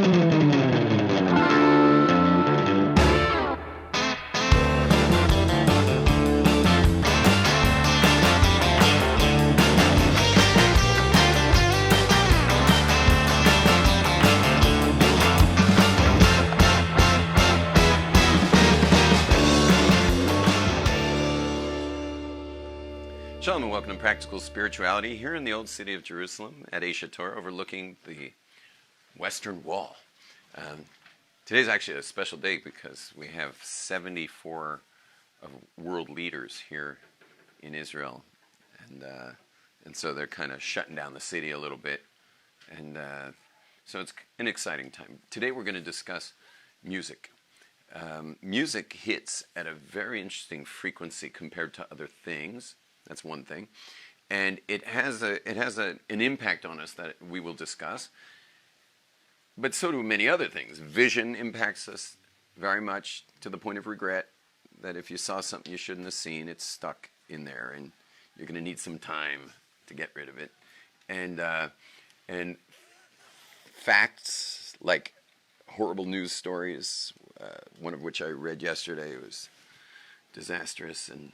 Shalom and welcome to Practical Spirituality here in the old city of Jerusalem at Aish Torah overlooking the Western Wall. Today's actually a special day because we have 74 of world leaders here in Israel. And so they're kind of shutting down the city a little bit. And so it's an exciting time. Today we're going to discuss music. Music hits at a very interesting frequency compared to other things. That's one thing, and it has an impact on us that we will discuss. But so do many other things. Vision impacts us very much to the point of regret. That if you saw something you shouldn't have seen, it's stuck in there, and you're going to need some time to get rid of it. And facts like horrible news stories, one of which I read yesterday was disastrous, and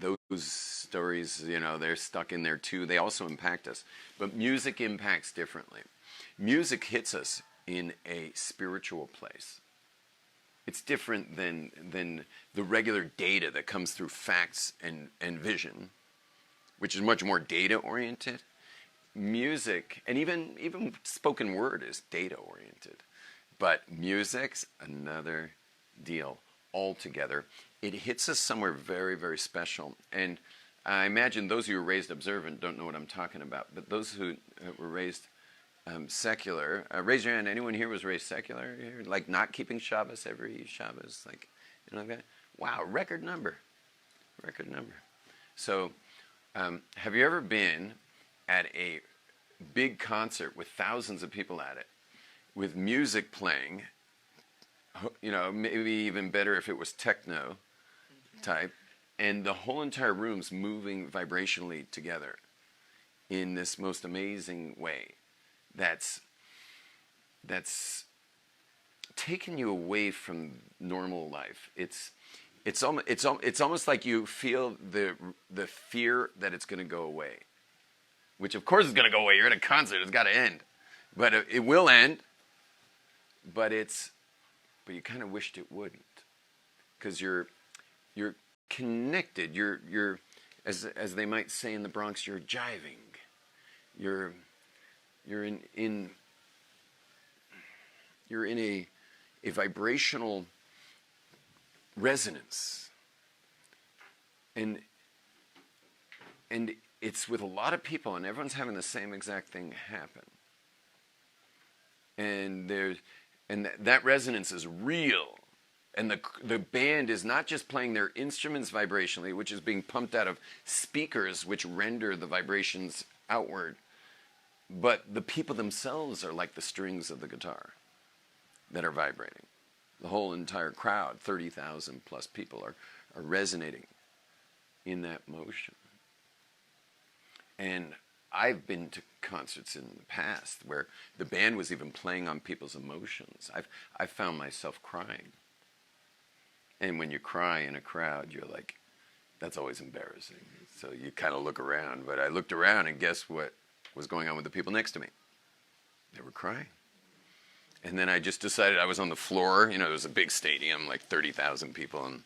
those stories, you know, they're stuck in there too. They also impact us. But music impacts differently. Music hits us in a spiritual place. It's different than the regular data that comes through facts and vision, which is much more data-oriented. Music, and even spoken word is data-oriented. But music's another deal altogether. It hits us somewhere very, very special. And I imagine those of you who were raised observant don't know what I'm talking about. But those who were raised secular, raise your hand. Anyone here was raised secular? Like not keeping Shabbos every Shabbos? Like, you know, like that? Wow, record number. Record number. So have you ever been at a big concert with thousands of people at it, with music playing, you know, maybe even better if it was techno type, and the whole entire room's moving vibrationally together in this most amazing way that's taken you away from normal life. It's almost like you feel the fear that it's going to go away, which of course is going to go away. You're at a concert, it's got to end, but it will end. But you kind of wished it wouldn't, because you're connected. You're as they might say in the Bronx, you're jiving. You're in a vibrational resonance, and it's with a lot of people, and everyone's having the same exact thing happen. And that resonance is real. And the band is not just playing their instruments vibrationally, which is being pumped out of speakers, which render the vibrations outward, but the people themselves are like the strings of the guitar that are vibrating. The whole entire crowd, 30,000 plus people, are resonating in that motion. And I've been to concerts in the past where the band was even playing on people's emotions. I've found myself crying. And when you cry in a crowd, you're like, that's always embarrassing. So you kind of look around. But I looked around, and guess what was going on with the people next to me? They were crying. And then I just decided, I was on the floor. You know, it was a big stadium, like 30,000 people. And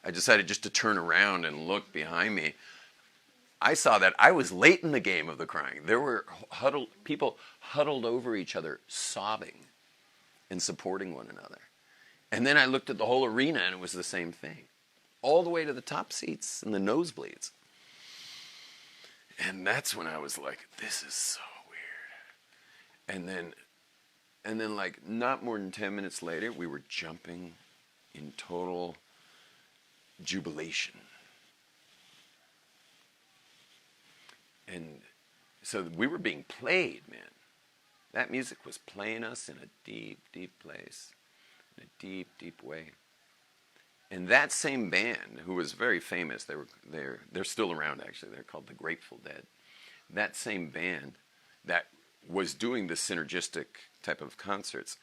I decided just to turn around and look behind me. I saw that I was late in the game of the crying. There were people huddled over each other, sobbing and supporting one another. And then I looked at the whole arena, and it was the same thing. All the way to the top seats and the nosebleeds. And that's when I was like, this is so weird. And then like not more than 10 minutes later, we were jumping in total jubilation. And so we were being played, man. That music was playing us in a deep, deep place, in a deep, deep way. And that same band, who was very famous, they're still around actually. They're called the Grateful Dead. That same band that was doing the synergistic type of concerts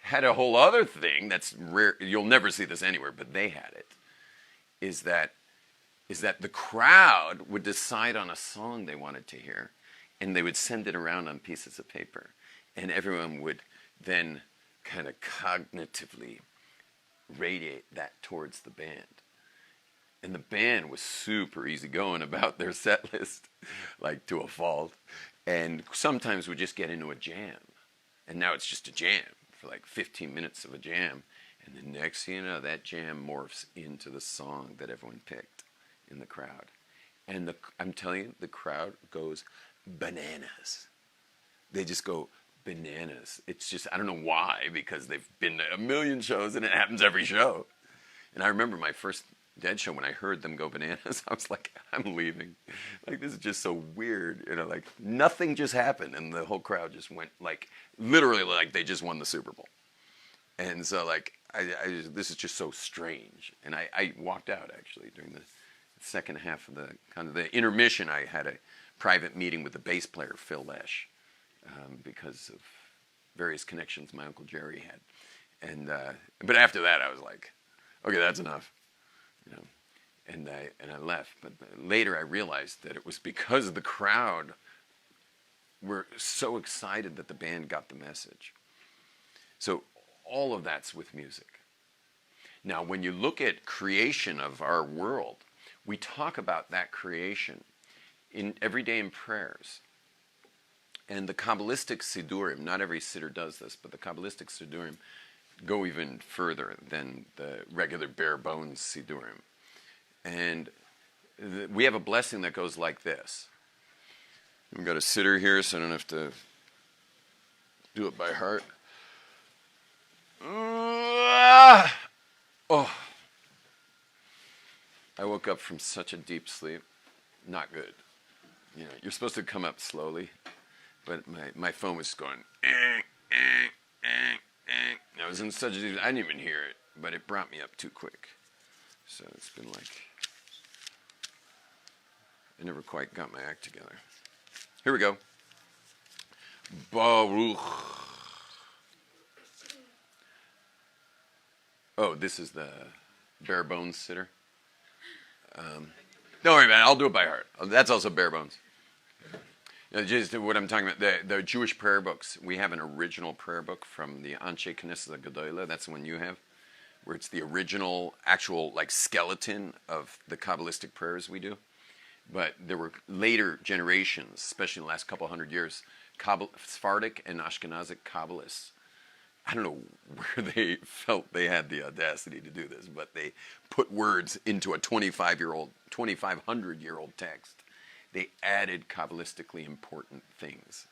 had a whole other thing that's rare. You'll never see this anywhere, but they had it. Is that the crowd would decide on a song they wanted to hear, and they would send it around on pieces of paper, and everyone would then kind of cognitively radiate that towards the band. And the band was super easygoing about their set list, like to a fault, and sometimes would just get into a jam. And now it's just a jam for like 15 minutes of a jam. And the next thing you know, that jam morphs into the song that everyone picked in the crowd. And I'm telling you, the crowd goes bananas. They just go bananas. It's just, I don't know why, because they've been to a million shows and it happens every show. And I remember my first Dead show, when I heard them go bananas, I was like, I'm leaving. Like, this is just so weird. You know, like, nothing just happened, and the whole crowd just went, like, literally like they just won the Super Bowl. And so, like, this is just so strange. And I walked out, actually, during the second half of the intermission. I had a private meeting with the bass player, Phil Lesh, because of various connections my Uncle Jerry had. And but after that, I was like, okay, that's enough. You know, and I left. But later I realized that it was because the crowd were so excited that the band got the message. So all of that's with music. Now, when you look at creation of our world, we talk about that creation every day in prayers. And the Kabbalistic Sidurim, not every Siddur does this, but the Kabbalistic Sidurim go even further than the regular bare bones Sidurim. And we have a blessing that goes like this. We've got a Siddur here, so I don't have to do it by heart. Oh, I woke up from such a deep sleep. Not good. You know, you're supposed to come up slowly, but my phone was going, I was in such a deep, I didn't even hear it, but it brought me up too quick. So it's been like, I never quite got my act together. Here we go. Baruch. Oh, this is the bare bones Siddur. Don't worry about it. I'll do it by heart. That's also bare bones. Just what I'm talking about, the Jewish prayer books. We have an original prayer book from the Anshe Knesset Gedola. That's the one you have, where it's the original, actual like skeleton of the Kabbalistic prayers we do. But there were later generations, especially in the last couple hundred years, Sephardic and Ashkenazic Kabbalists. I don't know where they felt they had the audacity to do this, but they put words into a 2,500-year-old text. They added Kabbalistically important things.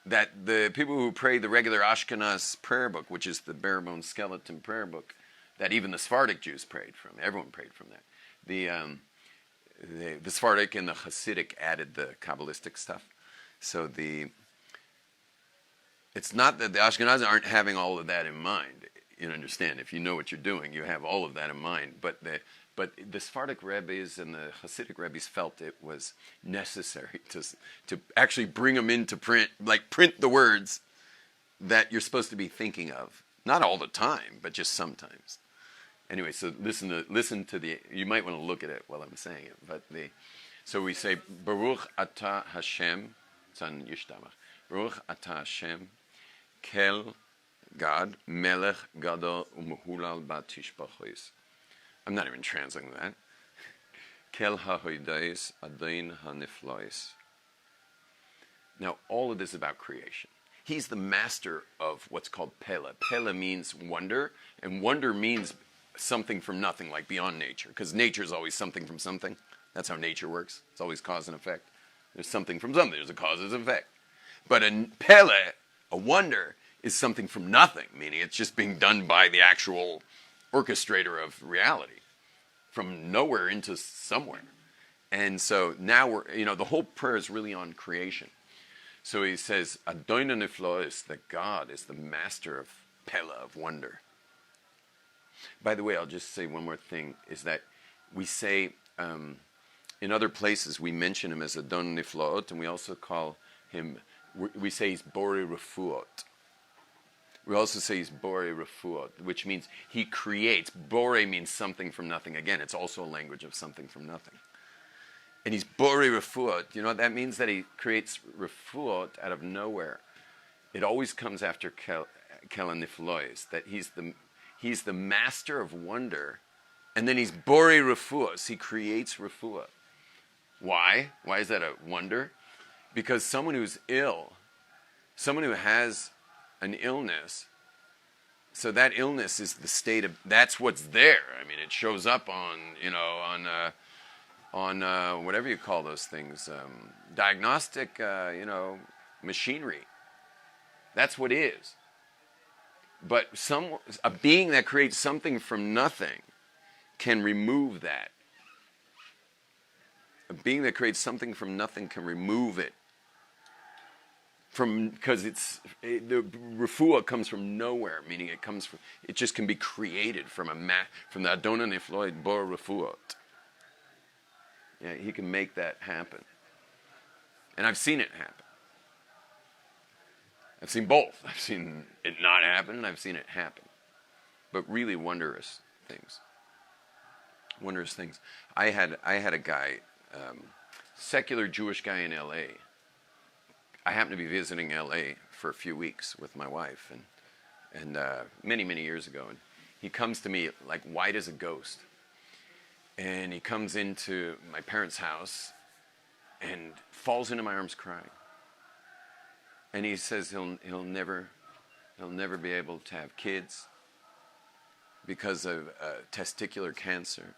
That the people who pray the regular Ashkenaz prayer book, which is the bare bones skeleton prayer book, that even the Sephardic Jews prayed from. Everyone prayed from that. The Sephardic and the Hasidic added the Kabbalistic stuff. So it's not that the Ashkenazim aren't having all of that in mind. You understand, if you know what you're doing, you have all of that in mind. But the Sephardic Rebbes and the Hasidic Rebbes felt it was necessary to actually bring them into print, like print the words that you're supposed to be thinking of. Not all the time, but just sometimes. Anyway, so listen to the. You might want to look at it while I'm saying it. But so we say Baruch Atah Hashem, Tzan Yishtamach. Baruch Atah Hashem, Kel God Melech Gadol Umehulal Batishbachos. I'm not even translating that. Kel hahoidais adain haniflois. Now, all of this is about creation. He's the master of what's called Pele. Pele means wonder, and wonder means something from nothing, like beyond nature, because nature is always something from something. That's how nature works. It's always cause and effect. There's something from something. There's a cause and effect. But a Pele, a wonder, is something from nothing, meaning it's just being done by the actual orchestrator of reality, from nowhere into somewhere. And so now the whole prayer is really on creation. So he says, Adonai Niflois, that God is the master of Pele, of wonder. By the way, I'll just say one more thing, is that we say, in other places, we mention him as Adon Niflaot, and we also call him We say he's Borei Refuot. We also say he's Borei Refuot, which means he creates. Borei means something from nothing. Again, it's also a language of something from nothing. And he's Borei Refuot. You know what that means? That he creates Refuot out of nowhere. It always comes after Kelaniflois, that he's the master of wonder, and then he's Borei Refuos. He creates Refuah. Why? Why is that a wonder? Because someone who's ill, someone who has an illness, so that illness is the state of, that's what's there. I mean, it shows up on, whatever you call those things, diagnostic, machinery. That's what is. But a being that creates something from nothing can remove that. A being that creates something from nothing can remove it. Because the refuah comes from nowhere, meaning it just can be created from the Adonai Nifloid Bor Refuot. Yeah, he can make that happen. And I've seen it happen. I've seen both. I've seen it not happen, and I've seen it happen. But really wondrous things. Wondrous things. I had a guy, secular Jewish guy in L.A. I happened to be visiting L.A. for a few weeks with my wife, and many, many years ago. And he comes to me like white as a ghost. And he comes into my parents' house and falls into my arms crying. And he says he'll never be able to have kids because of testicular cancer.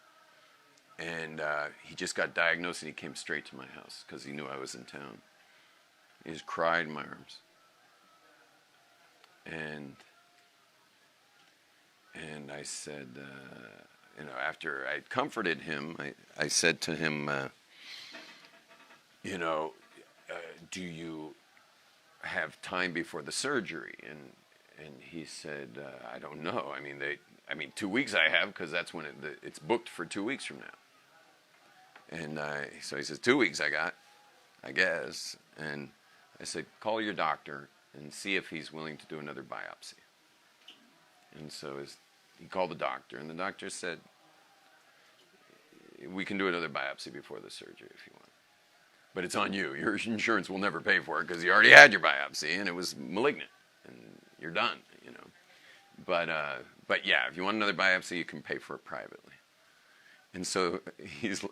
And he just got diagnosed, and he came straight to my house because he knew I was in town. He just cried in my arms. And I said, after I comforted him, I said to him, do you have time before the surgery? And he said, I don't know. I mean, 2 weeks I have, because that's when it's booked for 2 weeks from now. And so he says, 2 weeks I got, I guess. And I said, call your doctor and see if he's willing to do another biopsy. And so he called the doctor, and the doctor said, we can do another biopsy before the surgery if you want. But it's on you. Your insurance will never pay for it because you already had your biopsy and it was malignant, and you're done, But yeah, if you want another biopsy, you can pay for it privately. And so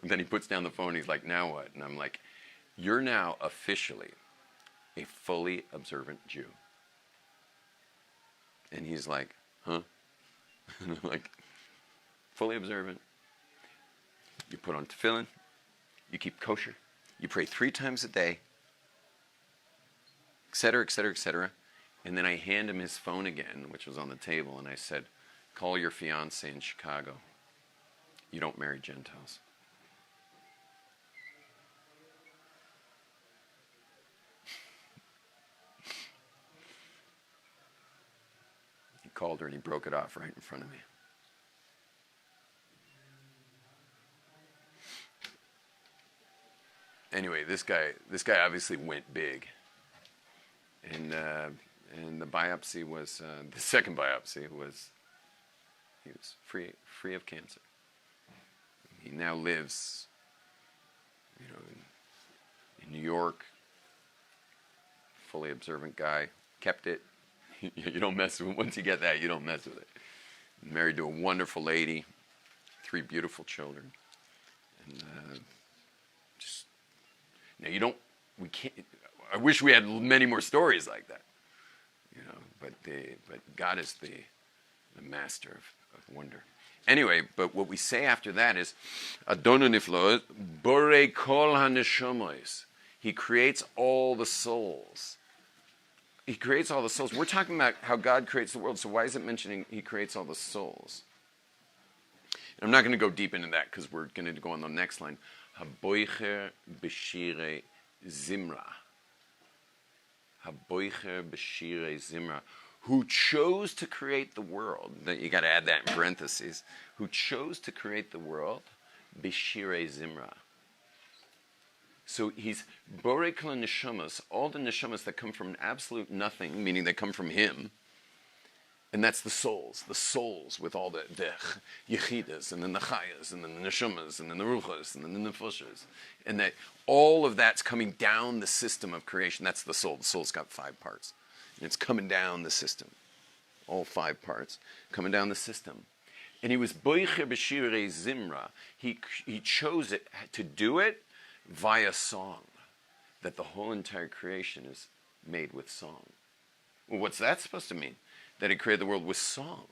then he puts down the phone. He's like, now what? And I'm like, you're now officially a fully observant Jew. And he's like, huh? And I'm like, fully observant. You put on tefillin. You keep kosher. You pray 3 times a day, et cetera, et cetera, et cetera. And then I hand him his phone again, which was on the table, and I said, call your fiance in Chicago. You don't marry Gentiles. He called her, and he broke it off right in front of me. Anyway, this guy obviously went big, and the biopsy was the second biopsy was he was free of cancer. He now lives, in New York. Fully observant guy, kept it. You don't mess with it. Once you get that, you don't mess with it. Married to a wonderful lady, 3 beautiful children, and we can't. I wish we had many more stories like that, But God is the master of wonder. Anyway, but what we say after that is, Adonai Niflo, Borei Kol HaNeshomois. He creates all the souls. He creates all the souls. We're talking about how God creates the world. So why is it mentioning He creates all the souls? And I'm not going to go deep into that because we're going to go on the next line. Haboicher b'shirei zimra. Haboicher b'shirei zimra. Who chose to create the world. You got to add that in parentheses. Who chose to create the world b'shirei zimra. So he's borei kol neshamas, all the neshamas that come from absolute nothing, meaning they come from him. And that's the souls with all the yechidas, and then the chayas, and then the neshamas, and then the ruchas, and then the nefushas. And that all of that's coming down the system of creation. That's the soul. The soul's got 5 parts. And it's coming down the system. All 5 parts coming down the system. And he was boicher b'shirei zimra. He chose it to do it via song. That the whole entire creation is made with song. Well, what's that supposed to mean? That he created the world with song.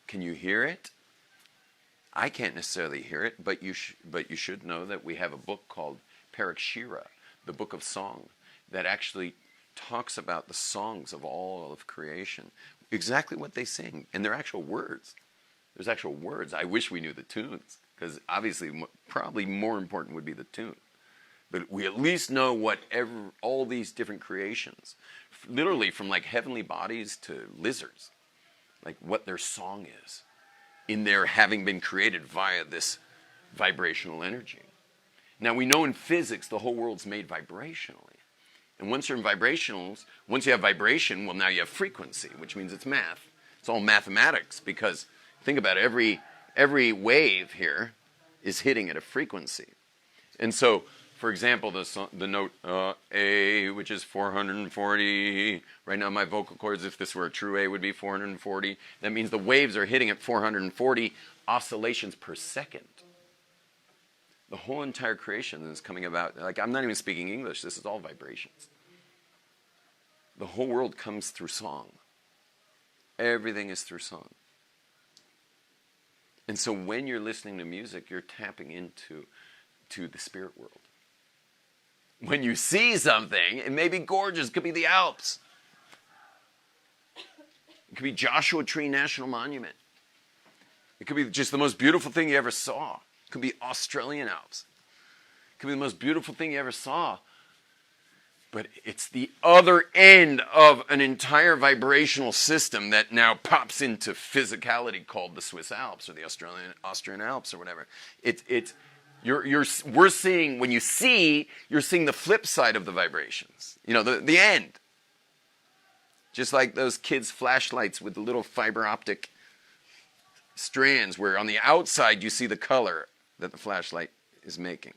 Can you hear it? I can't necessarily hear it, but you should know that we have a book called Perek Shira, the book of song, that actually talks about the songs of all of creation. Exactly what they sing, and they're actual words. There's actual words. I wish we knew the tunes, because obviously probably more important would be the tune. But we at least know all these different creations, literally from like heavenly bodies to lizards, like what their song is, in their having been created via this vibrational energy. Now we know in physics the whole world's made vibrationally. And once you're in vibrationals, once you have vibration, well now you have frequency, which means it's math. It's all mathematics, because think about it, every wave here is hitting at a frequency. And so, for example, the note A, which is 440. Right now my vocal cords, if this were a true A, would be 440. That means the waves are hitting at 440 oscillations per second. The whole entire creation is coming about. Like, I'm not even speaking English. This is all vibrations. The whole world comes through song. Everything is through song. And so when you're listening to music, you're tapping into the spirit world. When you see something, it may be gorgeous. It could be the Alps. It could be Joshua Tree National Monument. It could be just the most beautiful thing you ever saw. It could be Australian Alps. It could be the most beautiful thing you ever saw. But it's the other end of an entire vibrational system that now pops into physicality called the Swiss Alps or the Austrian Alps or whatever. We're seeing, when you see, you're seeing the flip side of the vibrations. You know, the end. Just like those kids' flashlights with the little fiber optic strands, where on the outside you see the color that the flashlight is making.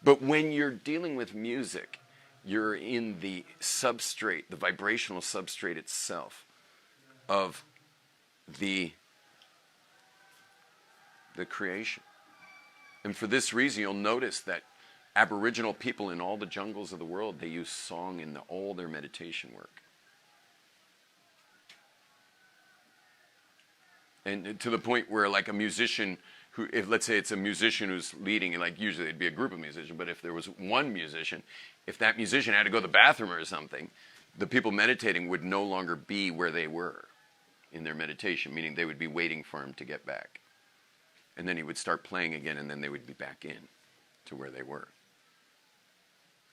But when you're dealing with music, you're in the substrate, the vibrational substrate itself of the creation. And for this reason, you'll notice that Aboriginal people in all the jungles of the world, they use song in all their meditation work. And to the point where, like, a musician who, if let's say it's a musician who's leading, and like usually it'd be a group of musicians, but if there was one musician, if that musician had to go to the bathroom or something, the people meditating would no longer be where they were in their meditation, meaning they would be waiting for him to get back. And then he would start playing again, and then they would be back in to where they were.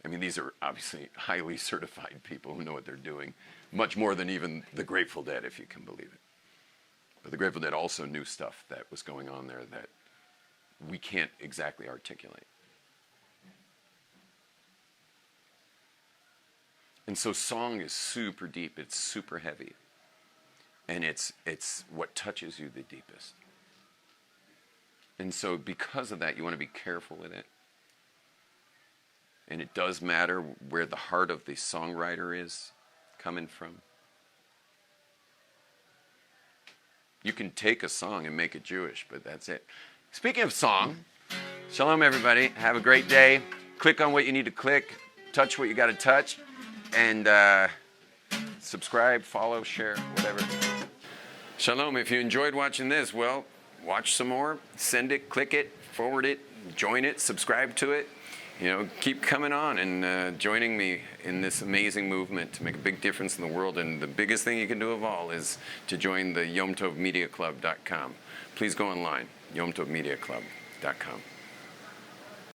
I mean, these are obviously highly certified people who know what they're doing, much more than even the Grateful Dead, if you can believe it. But the Grateful Dead also knew stuff that was going on there that we can't exactly articulate. And so song is super deep, it's super heavy. And it's what touches you the deepest. And so because of that, you want to be careful with it. And it does matter where the heart of the songwriter is coming from. You can take a song and make it Jewish, but that's it. Speaking of song, shalom everybody. Have a great day. Click on what you need to click. Touch what you got to touch. And subscribe, follow, share, whatever. Shalom. If you enjoyed watching this, well, watch some more. Send it, click it, forward it, join it, subscribe to it. You know, keep coming on and joining me in this amazing movement to make a big difference in the world. And the biggest thing you can do of all is to join the YomTovMediaClub.com. Please go online, YomTovMediaClub.com.